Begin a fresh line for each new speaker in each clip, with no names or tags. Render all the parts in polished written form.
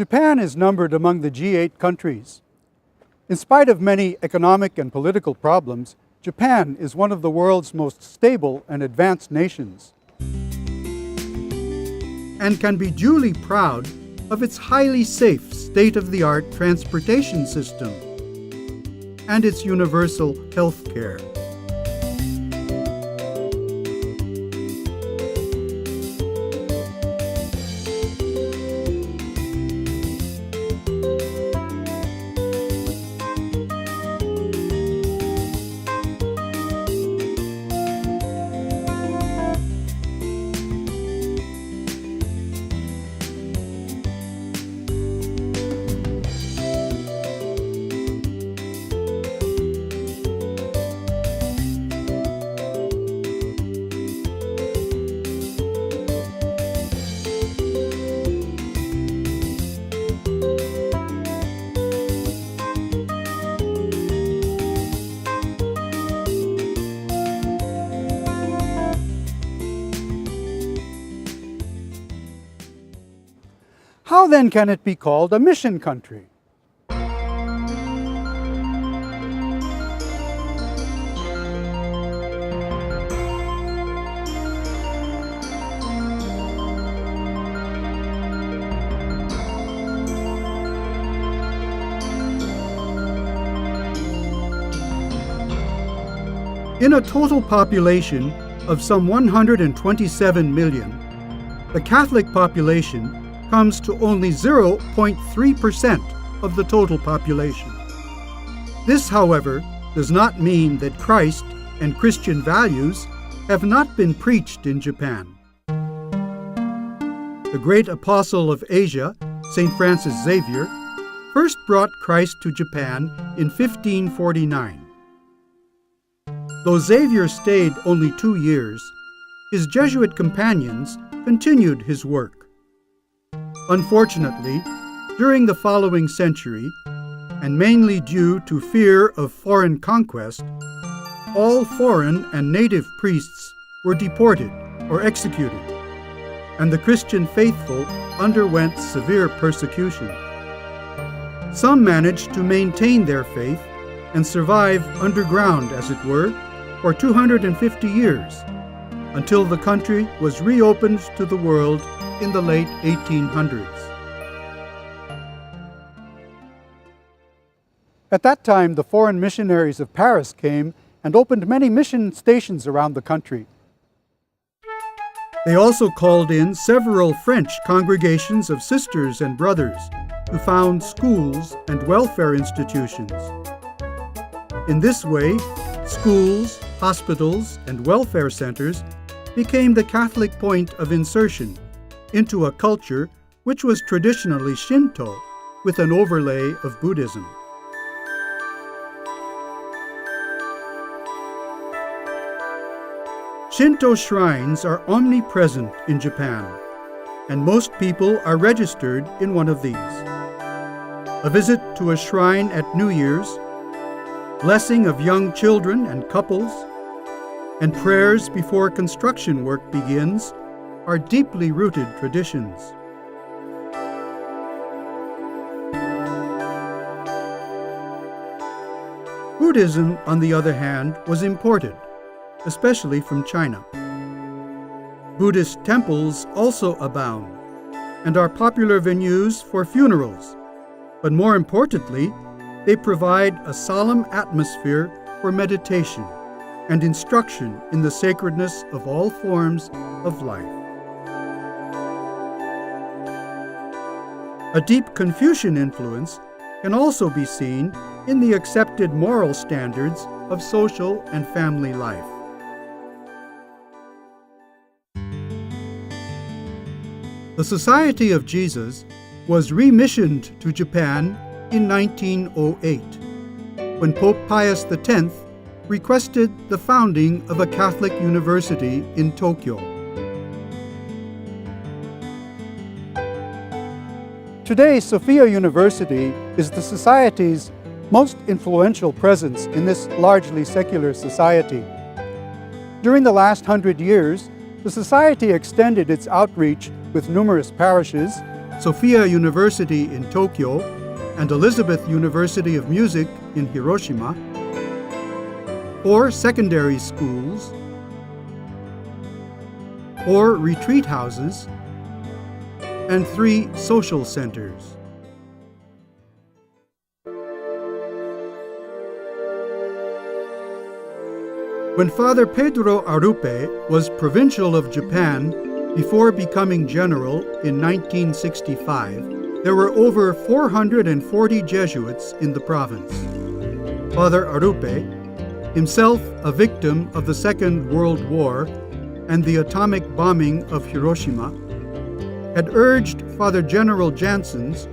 Japan is numbered among the G8 countries. In spite of many economic and political problems, Japan is one of the world's most stable and advanced nations, and can be duly proud of its highly safe, state-of-the-art transportation system and its universal health care. How then can it be called a mission country? In a total population of some 127 million, the Catholic population comes to only 0.3% of the total population. This, however, does not mean that Christ and Christian values have not been preached in Japan. The great apostle of Asia, St. Francis Xavier, first brought Christ to Japan in 1549. Though Xavier stayed only 2 years, his Jesuit companions continued his work. Unfortunately, during the following century, and mainly due to fear of foreign conquest, all foreign and native priests were deported or executed, and the Christian faithful underwent severe persecution. Some managed to maintain their faith and survive underground, as it were, for 250 years, until the country was reopened to the world in the late 1800s. At that time, the foreign missionaries of Paris came and opened many mission stations around the country. They also called in several French congregations of sisters and brothers who found schools and welfare institutions. In this way, schools, hospitals, and welfare centers became the Catholic point of insertion into a culture which was traditionally Shinto with an overlay of Buddhism. Shinto shrines are omnipresent in Japan, and most people are registered in one of these. A visit to a shrine at New Year's, blessing of young children and couples, and prayers before construction work begins are deeply rooted traditions. Buddhism, on the other hand, was imported, especially from China. Buddhist temples also abound and are popular venues for funerals, but more importantly, they provide a solemn atmosphere for meditation and instruction in the sacredness of all forms of life. A deep Confucian influence can also be seen in the accepted moral standards of social and family life. The Society of Jesus was remissioned to Japan in 1908, when Pope Pius X requested the founding of a Catholic university in Tokyo. Today, Sophia University is the Society's most influential presence in this largely secular society. During the last 100 years, the Society extended its outreach with numerous parishes, Sophia University in Tokyo, and Elizabeth University of Music in Hiroshima, 4 secondary schools, 4 retreat houses, and 3 social centers. When Father Pedro Arrupe was provincial of Japan before becoming general in 1965, there were over 440 Jesuits in the province. Father Arrupe, himself a victim of the Second World War and the atomic bombing of Hiroshima, had urged Father General Janssens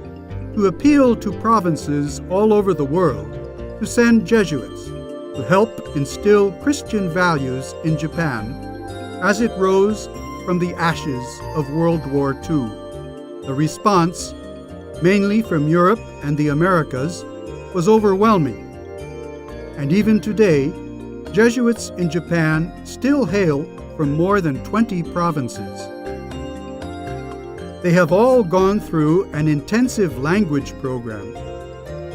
to appeal to provinces all over the world to send Jesuits to help instill Christian values in Japan as it rose from the ashes of World War II. The response, mainly from Europe and the Americas, was overwhelming. And even today, Jesuits in Japan still hail from more than 20 provinces. They have all gone through an intensive language program,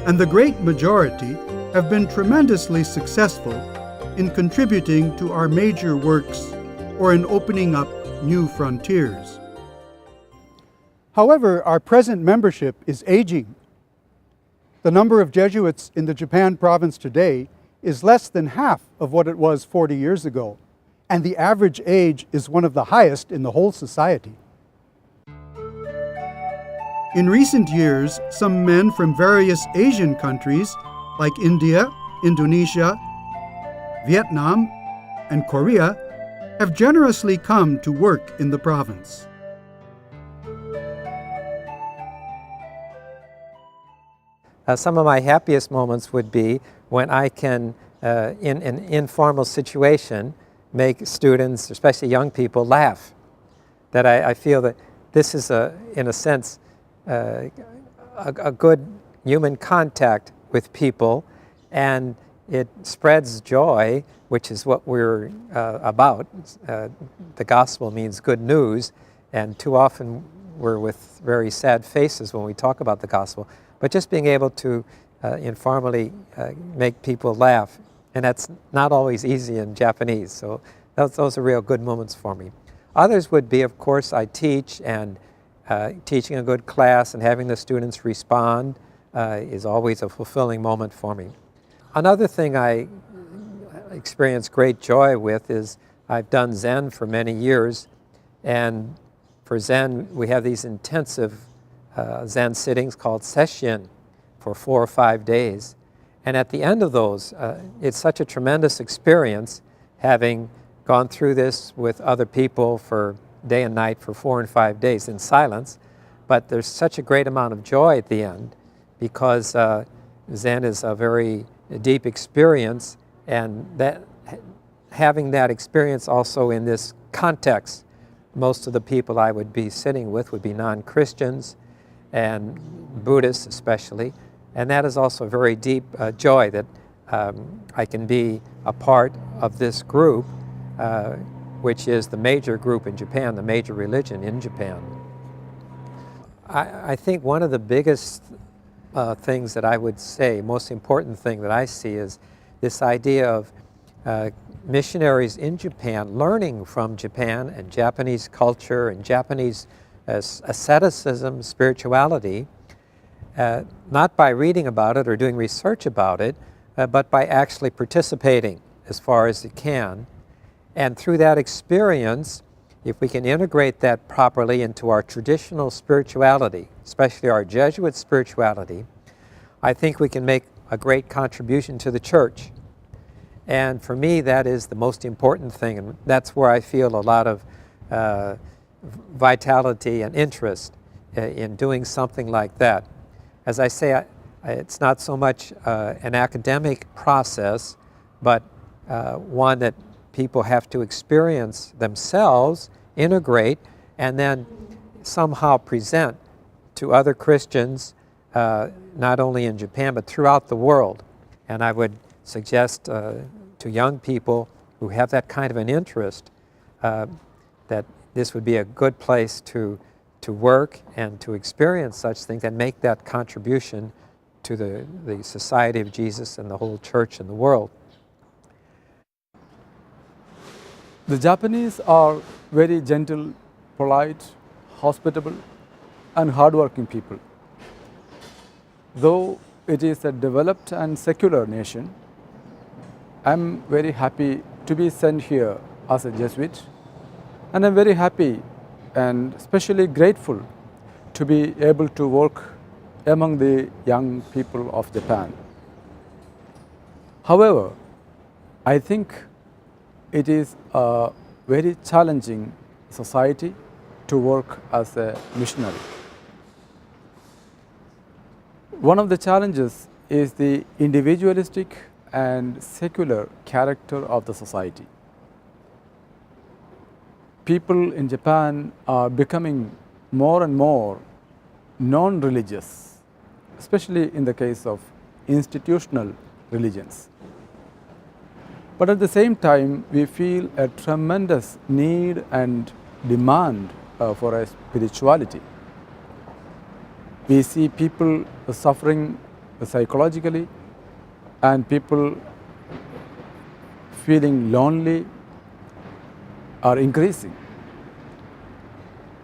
and the great majority have been tremendously successful in contributing to our major works or in opening up new frontiers. However, our present membership is aging. The number of Jesuits in the Japan province today is less than half of what it was 40 years ago, and the average age is one of the highest in the whole society. In recent years, some men from various Asian countries like India, Indonesia, Vietnam, and Korea have generously come to work in the province.
Some of my happiest moments would be when I can, in an informal situation, make students, especially young people, laugh. That I feel that this is, in a sense, a good human contact with people, and it spreads joy, which is what we're about. The gospel means good news, and too often we're with very sad faces when we talk about the gospel. But just being able to informally make people laugh, and that's not always easy in Japanese, so those are real good moments for me. Others would be, of course, I teach, and teaching a good class and having the students respond is always a fulfilling moment for me. Another thing I experience great joy with is I've done Zen for many years, and for Zen we have these intensive Zen sittings called sesshin for 4 or 5 days, and at the end of those it's such a tremendous experience having gone through this with other people for day and night for 4 and 5 days in silence, but there's such a great amount of joy at the end because Zen is a very deep experience, and that having that experience also in this context, most of the people I would be sitting with would be non-Christians and Buddhists especially, and that is also a very deep joy that I can be a part of this group, which is the major group in Japan, the major religion in Japan. I think one of the biggest things that I would say, most important thing that I see is this idea of missionaries in Japan learning from Japan and Japanese culture and Japanese asceticism, spirituality, not by reading about it or doing research about it, but by actually participating as far as it can. And through that experience, if we can integrate that properly into our traditional spirituality, especially our Jesuit spirituality, I think we can make a great contribution to the church. And for me, that is the most important thing, and that's where I feel a lot of vitality and interest in doing something like that. As I say, it's not so much an academic process, but one that people have to experience themselves, integrate, and then somehow present to other Christians, not only in Japan, but throughout the world. And I would suggest to young people who have that kind of an interest that this would be a good place to to work and to experience such things and make that contribution to the society of Jesus and the whole church and the world.
The Japanese are very gentle, polite, hospitable, and hardworking people. Though it is a developed and secular nation, I'm very happy to be sent here as a Jesuit, and I'm very happy and especially grateful to be able to work among the young people of Japan. However, I think it is a very challenging society to work as a missionary. One of the challenges is the individualistic and secular character of the society. People in Japan are becoming more and more non-religious, especially in the case of institutional religions. But at the same time, we feel a tremendous need and demand for a spirituality. We see people suffering psychologically and people feeling lonely are increasing.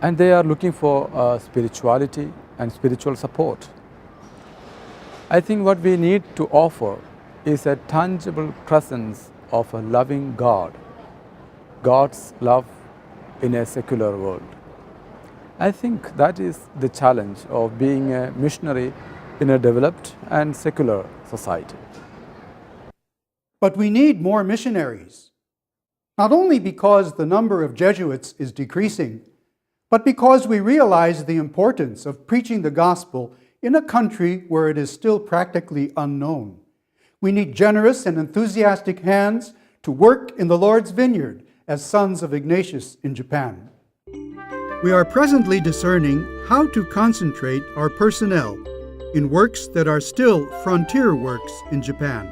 And they are looking for spirituality and spiritual support. I think what we need to offer is a tangible presence of a loving God, God's love in a secular world. I think that is the challenge of being a missionary in a developed and secular society.
But we need more missionaries, not only because the number of Jesuits is decreasing, but because we realize the importance of preaching the gospel in a country where it is still practically unknown. We need generous and enthusiastic hands to work in the Lord's vineyard as sons of Ignatius in Japan. We are presently discerning how to concentrate our personnel in works that are still frontier works in Japan.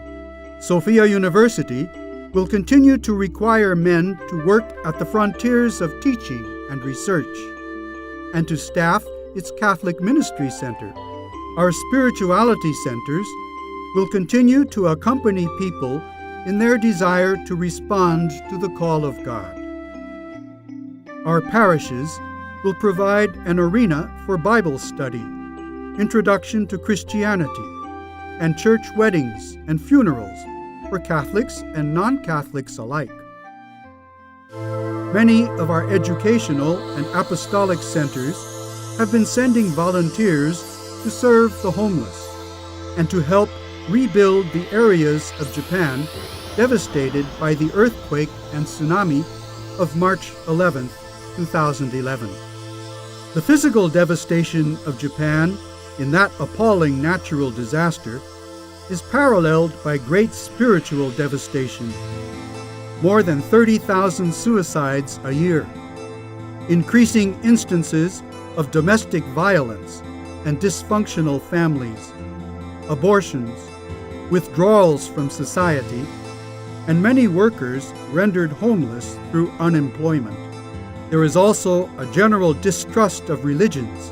Sophia University will continue to require men to work at the frontiers of teaching and research, and to staff its Catholic Ministry Center. Our spirituality centers will continue to accompany people in their desire to respond to the call of God. Our parishes will provide an arena for Bible study, introduction to Christianity, and church weddings and funerals for Catholics and non-Catholics alike. Many of our educational and apostolic centers have been sending volunteers to serve the homeless and to help rebuild the areas of Japan devastated by the earthquake and tsunami of March 11, 2011. The physical devastation of Japan in that appalling natural disaster is paralleled by great spiritual devastation. More than 30,000 suicides a year, increasing instances of domestic violence and dysfunctional families, abortions, withdrawals from society, and many workers rendered homeless through unemployment. There is also a general distrust of religions,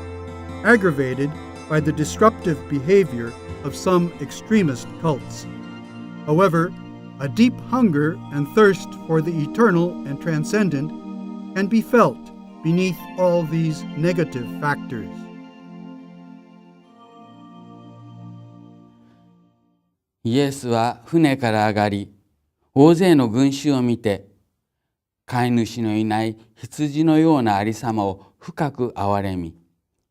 aggravated by the disruptive behavior of some extremist cults. However, a deep hunger and thirst for the eternal and transcendent can be felt beneath all these negative factors.
イエスは船から上がり、大勢の群衆を見て、飼い主のいない羊のようなありさまを深く憐れみ、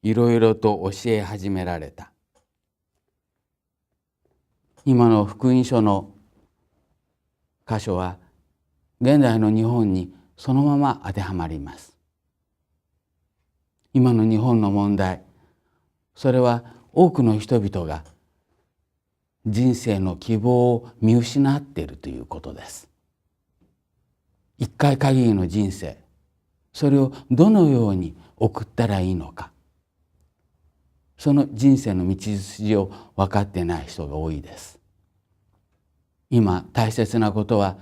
いろいろと教え始められた。今の福音書の箇所は、現在の日本にそのまま当てはまります。今の日本の問題、それは多くの人々が人生の希望を見失っているということです。一回限りの人生、それをどのように送ったらいいのか、その人生の道筋を分かってない人が多いです。今大切なことは、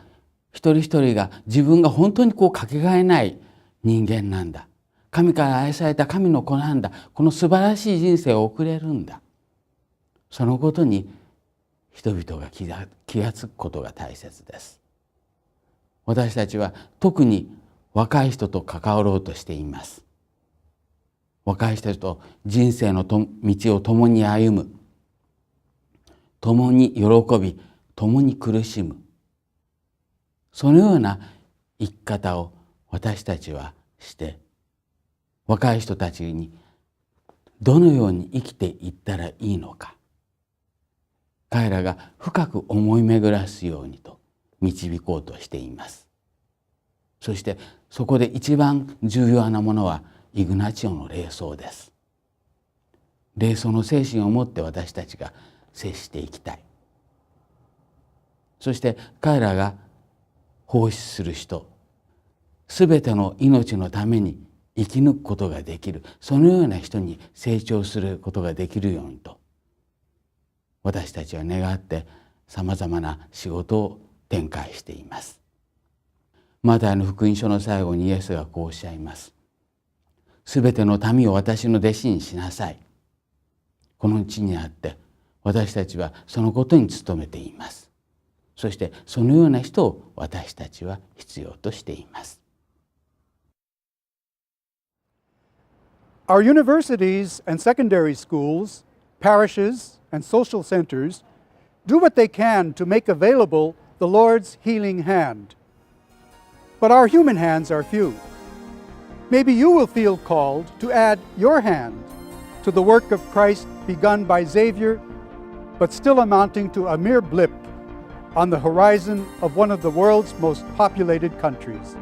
一人一人が自分が本当にかけがえない人間なんだ、神から愛された神の子なんだ。この素晴らしい人生を送れるんだ。そのことに人々が気がつくことが大切です。私たちは特に若い人と関わろうとしています。若い人と人生の道を共に歩む。共に喜び、共に苦しむ。そのような生き方を私たちはして、若い人たちにどのように生きていったらいいのか、彼らが深く思い巡らすようにと導こうとしています。そしてそこで一番重要なものはイグナチオの礼装です。礼装の精神を持って私たちが接していきたい。そして彼らが奉仕する人、すべての命のために生き抜くことができる、そのような人に成長することができるようにと私たちは願ってさまざまな仕事を展開しています。マタイの福音書の最後にイエスがこうおっしゃいます。すべての民を私の弟子にしなさい。この地にあって私たちはそのことに努めています。そしてそのような人を私たちは必要としています。
Our universities and secondary schools, parishes, and social centers do what they can to make available the Lord's healing hand. But our human hands are few. Maybe you will feel called to add your hand to the work of Christ begun by Xavier, but still amounting to a mere blip on the horizon of one of the world's most populated countries.